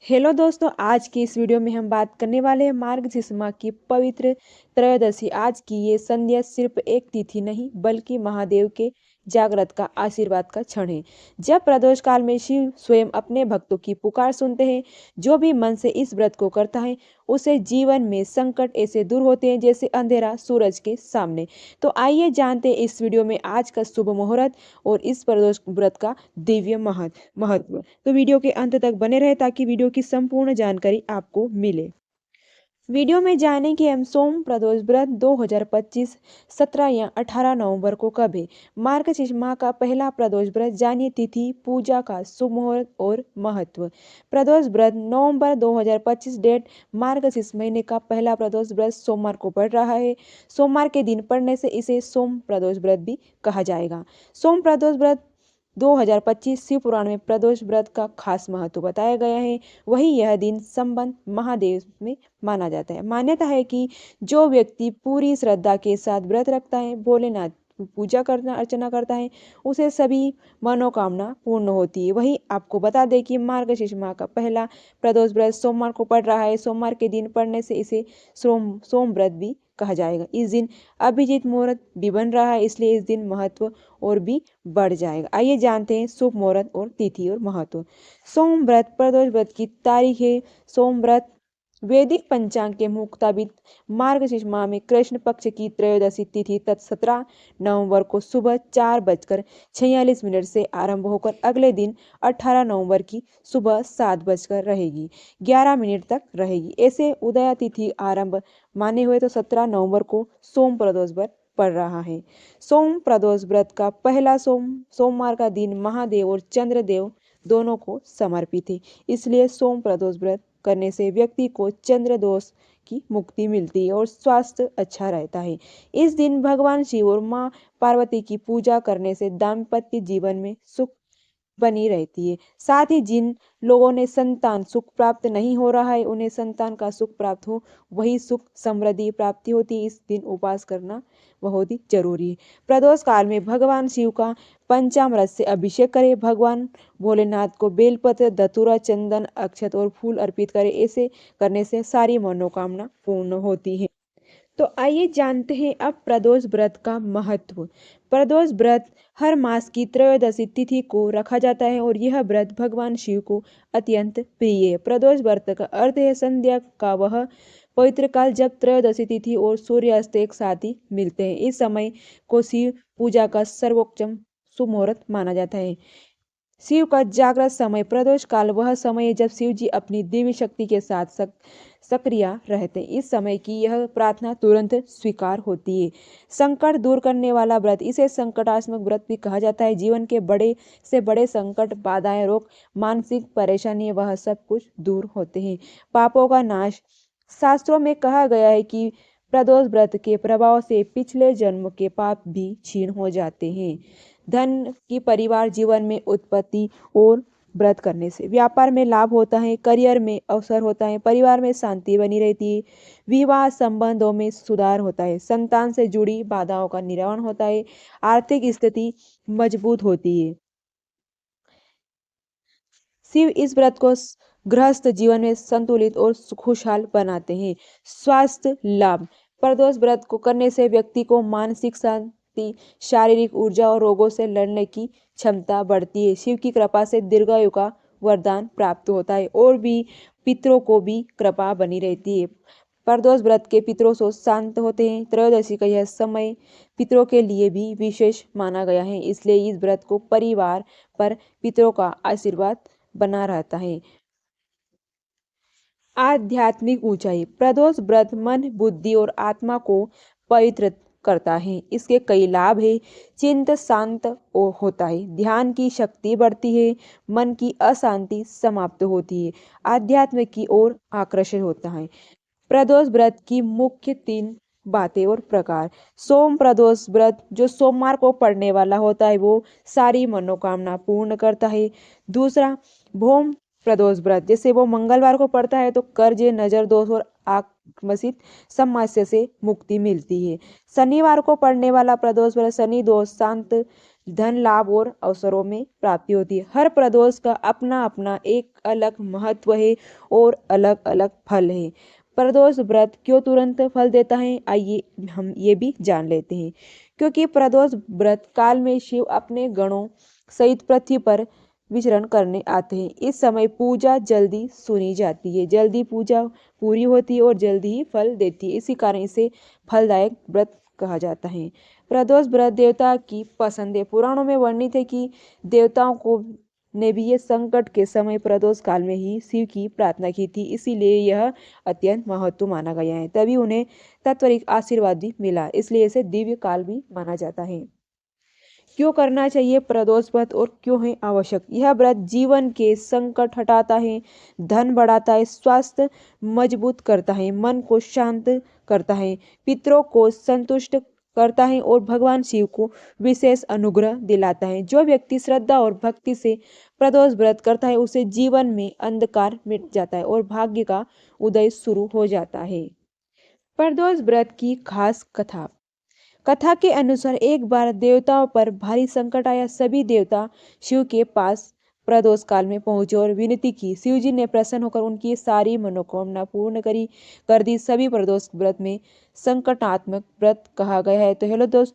Hello दोस्तों, आज की इस वीडियो में हम बात करने वाले हैं मार्गशीर्ष माह की पवित्र त्रयोदशी। आज की ये संध्या सिर्फ एक तिथि नहीं बल्कि महादेव के जागृत का आशीर्वाद का क्षण है। जब प्रदोष काल में शिव स्वयं अपने भक्तों की पुकार सुनते हैं, जो भी मन से इस व्रत को करता है उसे जीवन में संकट ऐसे दूर होते हैं जैसे अंधेरा सूरज के सामने। तो आइए जानते हैं इस वीडियो में आज का शुभ मुहूर्त और इस प्रदोष व्रत का दिव्य महत्व। तो वीडियो के अंत तक बने रहे ताकि वीडियो की संपूर्ण जानकारी आपको मिले। वीडियो में जाने कि हम सोम प्रदोष व्रत 2025 17 या 18 नवंबर को कब है। मार्गशीर्ष माह का पहला प्रदोष व्रत, जानिए तिथि, पूजा का शुभ मुहूर्त और महत्व। प्रदोष व्रत नवंबर 2025 डेट। मार्गशीर्ष महीने का पहला प्रदोष व्रत सोमवार को पड़ रहा है। सोमवार के दिन पड़ने से इसे सोम प्रदोष व्रत भी कहा जाएगा। सोम प्रदोष व्रत 2025 शिव पुराण में प्रदोष व्रत का खास महत्व बताया गया है। वही यह दिन संबंध महादेव में माना जाता है। मान्यता है कि जो व्यक्ति पूरी श्रद्धा के साथ व्रत रखता है, भोलेनाथ पूजा करना अर्चना करता है, उसे सभी मनोकामना पूर्ण होती है। वही आपको बता दें कि मार्गशीर्ष माह का पहला प्रदोष व्रत सोमवार को पड़ रहा है। सोमवार के दिन पड़ने से इसे सोम व्रत भी कहा जाएगा। इस दिन अभिजीत मुहूर्त भी बन रहा है, इसलिए इस दिन महत्व और भी बढ़ जाएगा। आइए जानते हैं शुभ मुहूर्त और तिथि और महत्व। सोम व्रत प्रदोष व्रत की तारीख है। सोम व्रत वैदिक पंचांग के मुताबिक मार्गशीर्ष माह में कृष्ण पक्ष की त्रयोदशी तिथि तथा 17 नवंबर को सुबह 4:46 से आरंभ होकर अगले दिन 18 नवंबर की सुबह 7 बजकर रहेगी 11 मिनट तक रहेगी। ऐसे उदया तिथि आरंभ माने हुए तो 17 नवंबर को सोम प्रदोष व्रत पड़ रहा है। सोम प्रदोष व्रत का पहला सोमवार का दिन महादेव और चंद्रदेव दोनों को समर्पित है, इसलिए सोम प्रदोष व्रत करने से व्यक्ति को चंद्र दोष की मुक्ति मिलती है और स्वास्थ्य अच्छा रहता है। इस दिन भगवान शिव और मां पार्वती की पूजा करने से दाम्पत्य जीवन में सुख बनी रहती है। साथ ही जिन लोगों ने संतान सुख प्राप्त नहीं हो रहा है, उन्हें संतान का सुख प्राप्त हो, वही सुख समृद्धि प्राप्ति होती है। इस दिन उपवास करना बहुत ही जरूरी है। प्रदोष काल में भगवान शिव का पंचामृत से अभिषेक करें। भगवान भोलेनाथ को बेलपत्र, धतूरा, चंदन, अक्षत और फूल अर्पित करें। ऐसे करने से सारी मनोकामना पूर्ण होती है। तो आइए जानते हैं अब प्रदोष व्रत का महत्व। प्रदोष व्रत हर मास की त्रयोदशी तिथि को रखा जाता है और यह व्रत भगवान शिव को अत्यंत प्रिय है। प्रदोष व्रत का अर्थ है संध्या का वह पवित्र काल जब त्रयोदशी तिथि और सूर्यास्त एक साथ ही मिलते हैं। इस समय को शिव पूजा का सर्वोच्च शुभ मुहूर्त माना जाता है। शिव का जागृत समय प्रदोष काल वह समय है जब शिव जी अपनी दिव्य शक्ति के साथ सक्रिय रहते हैं। इस समय की यह प्रार्थना तुरंत स्वीकार होती है। संकट दूर करने वाला व्रत, इसे संकटात्मक व्रत भी कहा जाता है। जीवन के बड़े से बड़े संकट, बाधाएं, रोग, मानसिक परेशानी वह सब कुछ दूर होते हैं। पापों का नाश, शास्त्रों में कहा गया है कि प्रदोष व्रत के प्रभाव से पिछले जन्म के पाप भी क्षीण हो जाते हैं। धन की परिवार जीवन में उत्पत्ति और व्रत करने से व्यापार में लाभ होता है, करियर में अवसर होता है, परिवार में शांति बनी रहती है, विवाह संबंधों में सुधार होता है, संतान से जुड़ी बाधाओं का निवारण होता है, आर्थिक स्थिति मजबूत होती है। शिव इस व्रत को गृहस्थ जीवन में संतुलित और खुशहाल बनाते हैं। स्वास्थ्य लाभ, प्रदोष व्रत को करने से व्यक्ति को मानसिक शांति, शारीरिक ऊर्जा और रोगों से लड़ने की क्षमता बढ़ती है। शिव की कृपा से दीर्घायु का वरदान प्राप्त होता है और भी पितरों को भी कृपा बनी रहती है। प्रदोष व्रत के पितरों से शांत होते हैं। त्रयोदशी का यह समय पितरों के लिए भी विशेष माना गया है, इसलिए इस व्रत को परिवार पर पितरों का आशीर्वाद बना रहता है। आध्यात्मिक ऊंचाई, प्रदोष व्रत मन, बुद्धि और आत्मा को पवित्र करता है। इसके कई लाभ है। चिंत शांत होता है, ध्यान की शक्ति बढ़ती है, मन की अशांति समाप्त होती है, आध्यात्म की ओर आकर्षित होता है। प्रदोष व्रत की मुख्य 3 बातें और प्रकार। सोम प्रदोष व्रत जो सोमवार को पड़ने वाला होता है वो सारी मनोकामना पूर्ण करता है। दूसरा, भौम प्रदोष व्रत जैसे वो मंगलवार को पड़ता है तो कर्ज, नजर दोष और आकस्मिक समस्या से मुक्ति मिलती है। शनिवार को पड़ने वाला प्रदोष व्रत शनि दोष शांत धन लाभ और अवसरों में प्राप्ति होती है। हर प्रदोष का अपना अपना एक अलग महत्व है और अलग अलग फल है। प्रदोष व्रत क्यों तुरंत फल देता है, आइए हम ये भी जान लेते हैं। क्योंकि प्रदोष व्रत काल में शिव अपने गणों सहित पृथ्वी पर विचरण करने आते हैं। इस समय पूजा जल्दी सुनी जाती है, जल्दी पूजा पूरी होती है और जल्दी ही फल देती है। इसी कारण इसे फलदायक व्रत कहा जाता है। प्रदोष व्रत देवता की पसंद है। पुराणों में वर्णित है कि देवताओं को ने भी ये संकट के समय प्रदोष काल में ही शिव की प्रार्थना की थी, इसीलिए यह अत्यंत महत्व माना गया है। तभी उन्हें तत्वरिक आशीर्वाद भी मिला, इसलिए इसे दिव्य काल भी माना जाता है। क्यों करना चाहिए प्रदोष व्रत और क्यों है आवश्यक? यह व्रत जीवन के संकट हटाता है, धन बढ़ाता है, स्वास्थ्य मजबूत करता है, मन को शांत करता है, पितरों को संतुष्ट करता है और भगवान शिव को विशेष अनुग्रह दिलाता है। जो व्यक्ति श्रद्धा और भक्ति से प्रदोष व्रत करता है उसे जीवन में अंधकार मिट जाता है और भाग्य का उदय शुरू हो जाता है। प्रदोष व्रत की खास कथा। कथा के अनुसार एक बार देवताओं पर भारी संकट आया। सभी देवता शिव के पास प्रदोष काल में पहुंचे और विनती की। शिव जी ने प्रसन्न होकर उनकी सारी मनोकामना पूर्ण कर दी। सभी प्रदोष व्रत में संकटात्मक व्रत कहा गया है। तो हेलो दोस्त,